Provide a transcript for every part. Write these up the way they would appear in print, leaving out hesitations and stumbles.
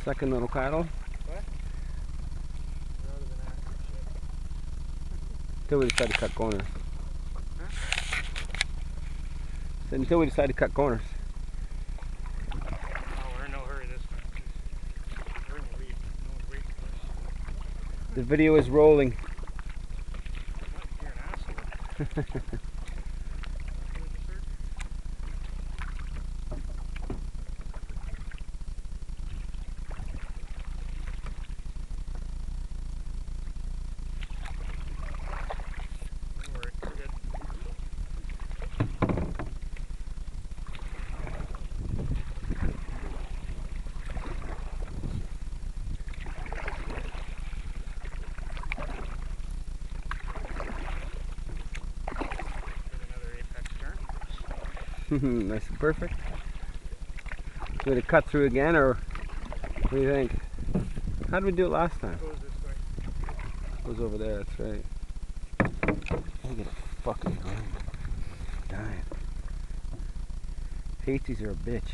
Second little cattle. What? We're out of an active shit. Until we decide to cut corners. Huh? Said until we decide to cut corners. Oh, we're in no hurry this time. We're in the lead. No one's waiting for us. The video is rolling. What? You're an asshole. Nice and perfect. Do we cut through again, or what do you think? How did we do it last time? It goes this way. It goes over there, that's right. Look at it fucking going. Dying. Pasties are a bitch.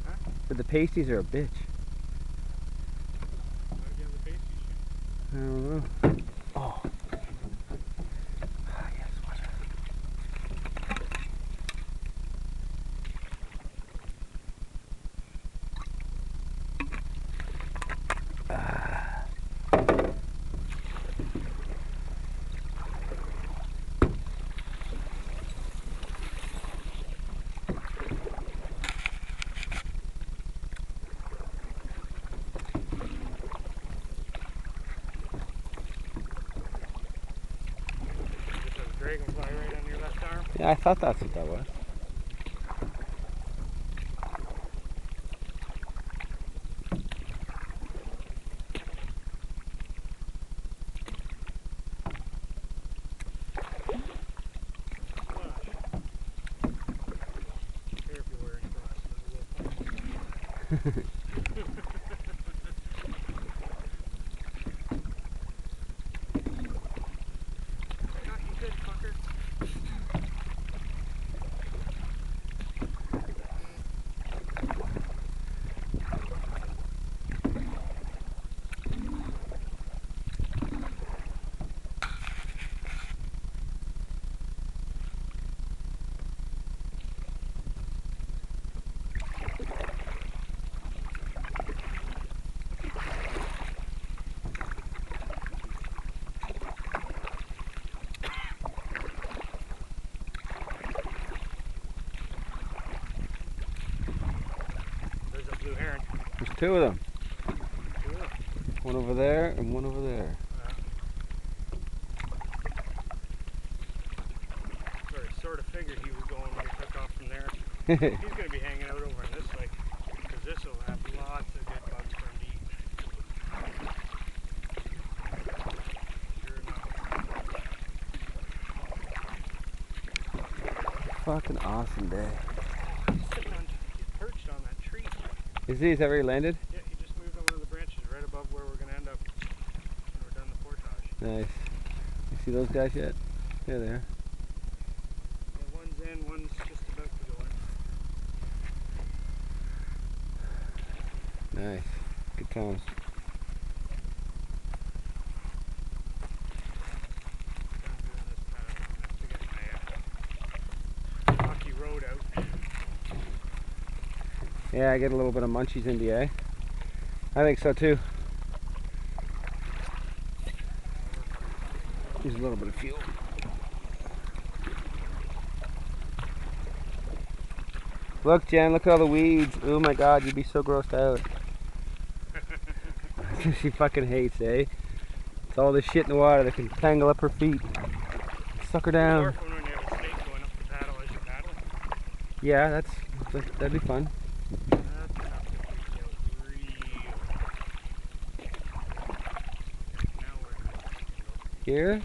Huh? But the pasties are a bitch. Why do you have the pasties shoot? I don't know. Oh. Ah, yes, watch it. Dragonfly right on your left arm. Yeah, I thought that's what that was. Care if you're wearing glasses. You good, fucker. There's a blue heron. There's two of them. Two of them. One over there and one over there. Sort of figured he was going when he took off from there. He's going to be hanging out over on this lake, because this will have lots of good bugs for him to eat. Sure enough. Fucking awesome day. He's perched on that tree. Is he? Is that where he landed? Yeah, he just moved on one of the branches right above where we're going to end up when we're done the portage. Nice. You see those guys yet? There they are. Yeah, one's in, one's just about to go in. Nice. Good times. Rocky Road out. Yeah, I get a little bit of munchies into you, eh? I think so too. Use a little bit of fuel. Look, Jen, look at all the weeds. Oh my god, you'd be so grossed out. She fucking hates, eh? It's all this shit in the water that can tangle up her feet. Suck her down. When you have a snake going up the paddle as you paddle. Yeah, that'd be fun. Here?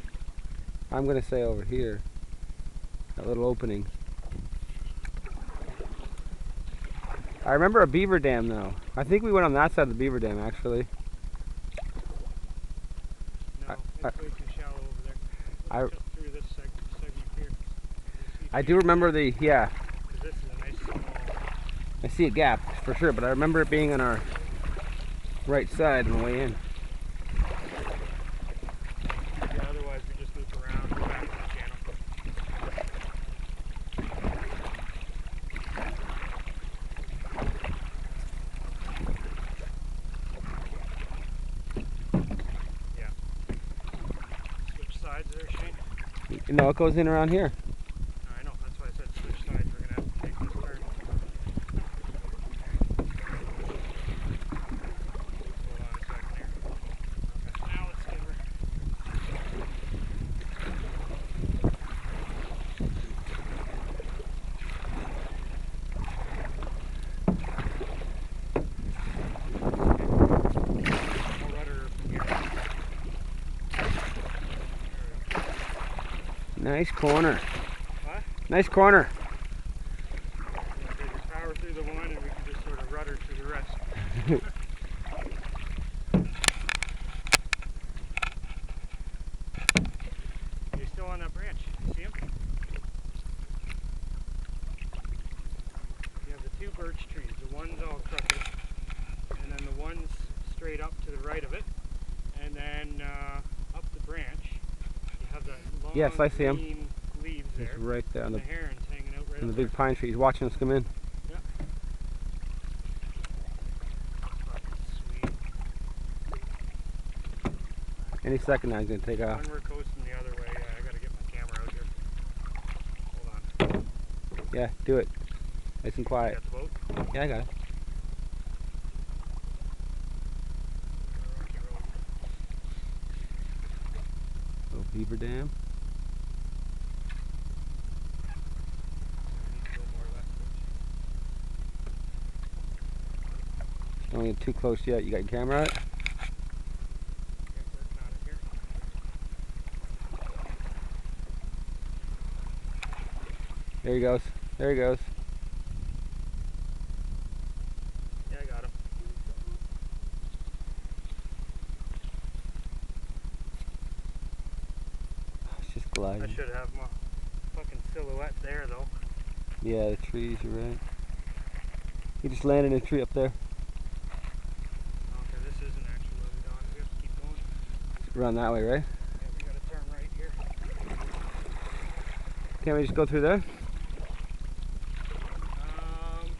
I'm gonna say over here. That little opening. I remember a beaver dam though. I think we went on that side of the beaver dam actually. No, it's way too shallow over there. Look through this segment here. I do remember the, yeah. This is a nice small... I see a gap for sure, but I remember it being on our right side on the way in. Yeah, otherwise we just loop around, go back to the channel. Yeah. Switch sides there, Shane? No, it goes in around here. I know, that's why I said switch sides. We're going to have to take this turn. Hold on a second here. Okay, now let's give her. I'll rudder her from here. Nice corner. What? Nice corner. Yeah, they can power through the one and we can just sort of rudder through the rest. You're still on that branch. See him? You have the two birch trees. The one's all crooked, and then the one's straight up to the right of it, and then up the branch you have that long Yes, I see him. green leaves there. He's right there on And the the heron's hanging out right on the up big there. pine tree. He's watching us come in. Yeah. Fucking sweet. Any second now he's gonna take off. When we're coasting the other way, I gotta get my camera out here. Hold on. Yeah, do it. Nice and quiet. Got the boat? Yeah, I got it. Rocky road. Little beaver dam. We need to go more left. Don't get too close yet. You got your camera out? Okay, working on it here. There he goes. There he goes. Yeah, I got him. It's just I gliding. should have my fucking silhouette there though. Yeah, the trees are right. He just landed in a tree up there. Okay, this isn't actually where we gone. We have to keep going. Run that way, right? Yeah, we gotta turn right here. Can't we just go through there? Um,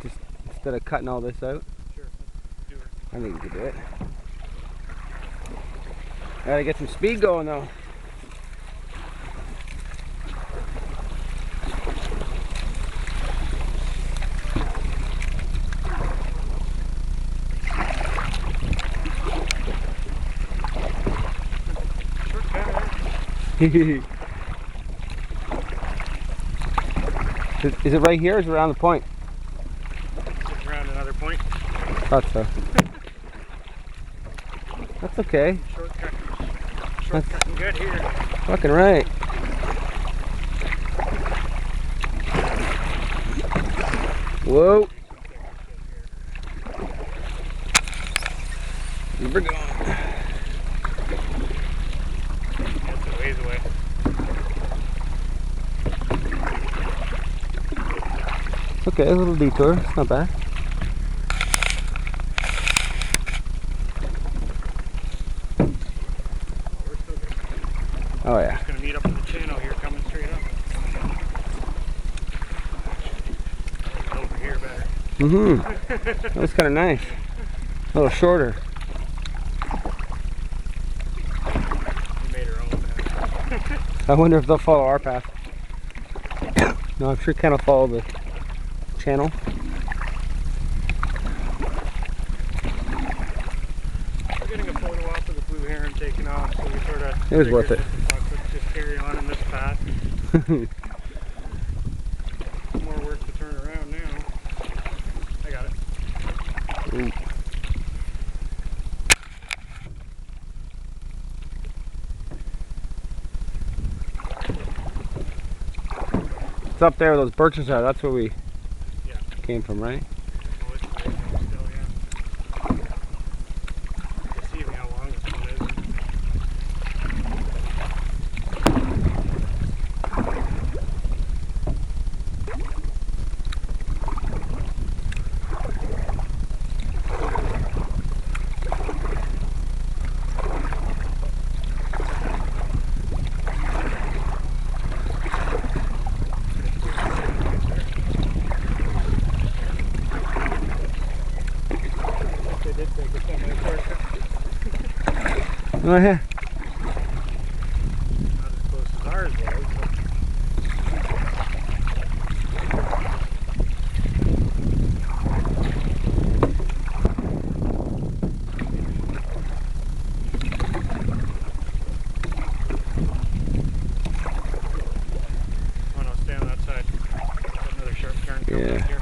Just instead of cutting all this out? sure. Let's do it. I think we could do it. Gotta get some speed going though. Is it right here or is it around the point? Just around another point. Thought so. That's okay. Shortcut. Shortcutting good here. Fucking right. Whoa. We're going. That's a ways away. It's okay, a little detour. It's not bad. We're still good. Oh yeah. Just gonna meet up in the channel here, coming straight up. Over here better. That was kind of nice. A little shorter. We made our own path. I wonder if they'll follow our path. No, I'm sure Ken will follow the channel. We're getting a photo op of the blue heron taking off, so we sort of. It was worth it. Let's just carry on in this path. More work to turn around now. I got it. Ooh. It's up there where those birches are. That's where we Yeah. came from, right? Oh, it's way down still, yeah. You see how long this one is. Oh yeah. Not as close as ours was. Oh no, stay on that side. Got another sharp turn coming up here.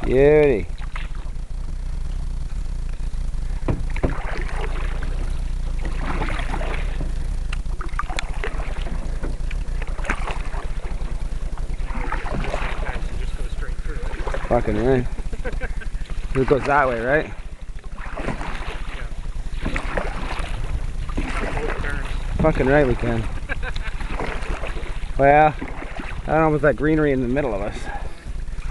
Beauty. Just go straight through it. Fucking right. It goes that way, right? Both turns. Fucking right we can. Well, I don't know if it's that greenery in the middle of us. Yeah,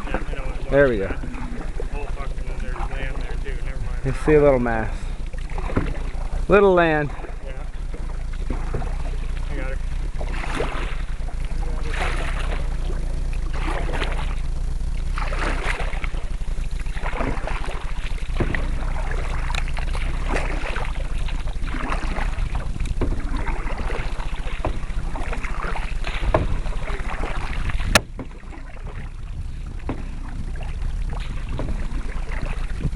I know what There we go. whole fucking, there's land there too, never mind. You see a little mass. Little land. Yeah. I got it.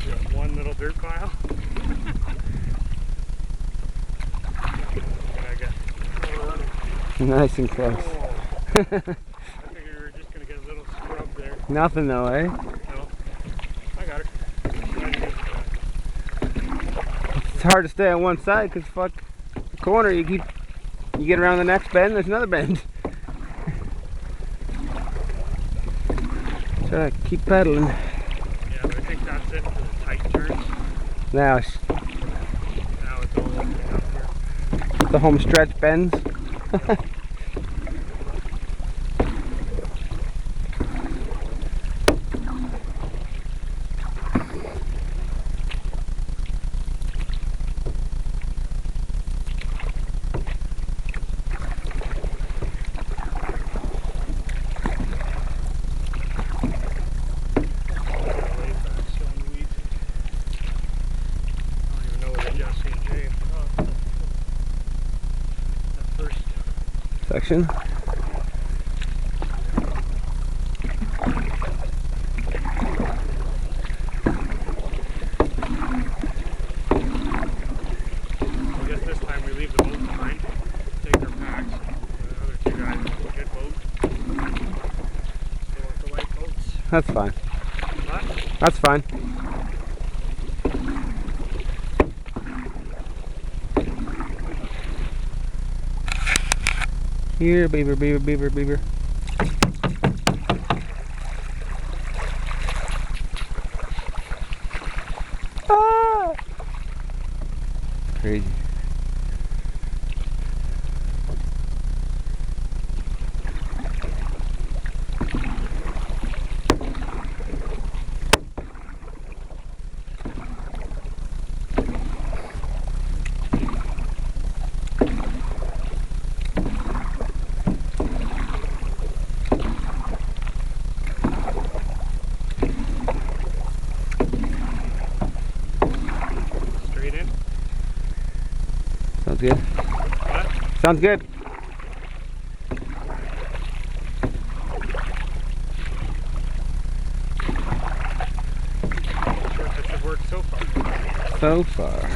Got one little dirt pile. And I got Nice and close. I figured we were just going to get a little scrub there. Nothing though, eh? No. I got it. It's hard to stay on one side because fuck the corner. You get around the next bend, there's another bend. So I keep pedaling. Yeah, but I think that's it for the tight turns. Now Now it's all opening up here. the home stretch bends. Section. I guess this time we leave the boat behind, take our packs. The other two guys want a good boat. They want the white boats. That's fine. What? That's fine. Here, beaver, beaver, beaver, beaver. Ah! Crazy. Straight in? Sounds good. What? Sounds good. That should work so far. So far.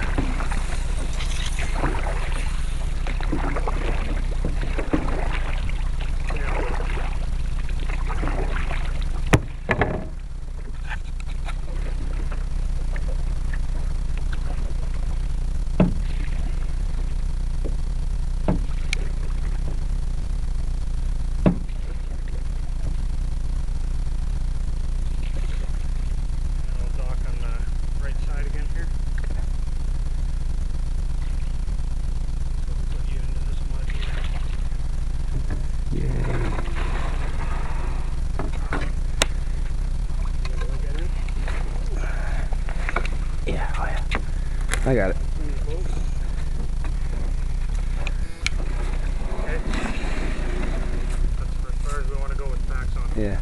I got it. Swing the boat. Okay. That's for as far as we want to go with packs on it. Yeah.